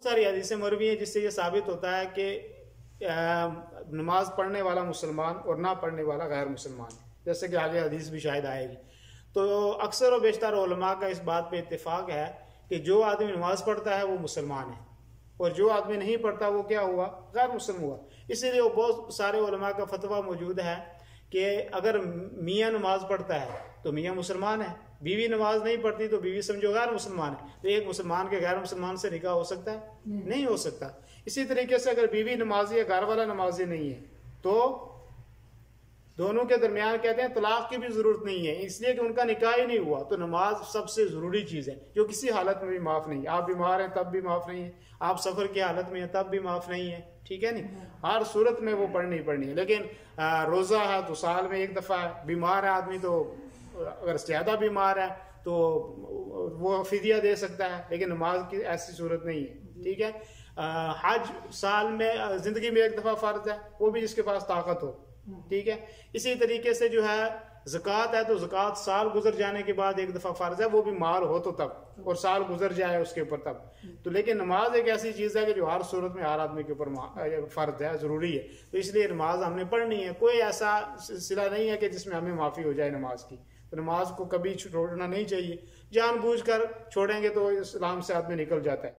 ساری حدیثیں مروی ہیں جس سے یہ ثابت ہوتا ہے کہ نماز پڑھنے والا مسلمان اور نہ پڑھنے والا غیر مسلمان ہے، جیسے کہ آگے حدیث بھی شاید آئے گی۔ تو اکثر و بیشتر علماء کا اس بات پہ اتفاق ہے کہ جو آدمی نماز پڑھتا ہے وہ مسلمان ہے، اور جو آدمی نہیں پڑھتا وہ کیا ہوا؟ غیر مسلم ہوا۔ اسی لیے وہ بہت سارے علماء کا فتویٰ موجود ہے کہ اگر میاں نماز پڑھتا ہے تو میاں مسلمان ہے، بیوی نماز نہیں پڑھتی تو بیوی سمجھو غیر مسلمان ہے۔ تو ایک مسلمان کے غیر مسلمان سے نکاح ہو سکتا ہے؟ نہیں ہو سکتا۔ اسی طریقے سے اگر بیوی نمازی ہے، گھر والا نمازی نہیں ہے، تو دونوں کے درمیان کہتے ہیں طلاق کی بھی ضرورت نہیں ہے، اس لیے کہ ان کا نکاح ہی نہیں ہوا۔ تو نماز سب سے ضروری چیز ہے جو کسی حالت میں بھی معاف نہیں ہے۔ آپ بیمار ہیں تب بھی معاف نہیں ہے، آپ سفر کی حالت میں ہیں تب بھی معاف نہیں ہے، ٹھیک ہے نہیں؟ ہر صورت میں وہ پڑھنی ہے۔ لیکن روزہ ہے تو سال میں ایک دفعہ ہے، بیمار ہے آدمی تو اگر زیادہ بیمار ہے تو وہ فدیہ دے سکتا ہے، لیکن نماز کی ایسی صورت نہیں ہے، ٹھیک ہے؟ حج سال میں زندگی میں ایک دفعہ فرض ہے، وہ بھی جس کے پاس طاقت ہو، ٹھیک ہے؟ اسی طریقے سے جو ہے زکوٰۃ ہے تو زکوٰۃ سال گزر جانے کے بعد ایک دفعہ فرض ہے، وہ بھی مال ہو تو تب، اور سال گزر جائے اس کے اوپر تب۔ تو لیکن نماز ایک ایسی چیز ہے کہ جو ہر صورت میں ہر آدمی کے اوپر فرض ہے، ضروری ہے۔ تو اس لیے نماز ہم نے پڑھنی ہے، کوئی ایسا سلسلہ نہیں ہے کہ جس میں ہمیں معافی ہو جائے نماز کی۔ تو نماز کو کبھی چھوڑنا نہیں چاہیے، جان بوجھ کر چھوڑیں گے تو اسلام سے آدمی نکل جاتا ہے۔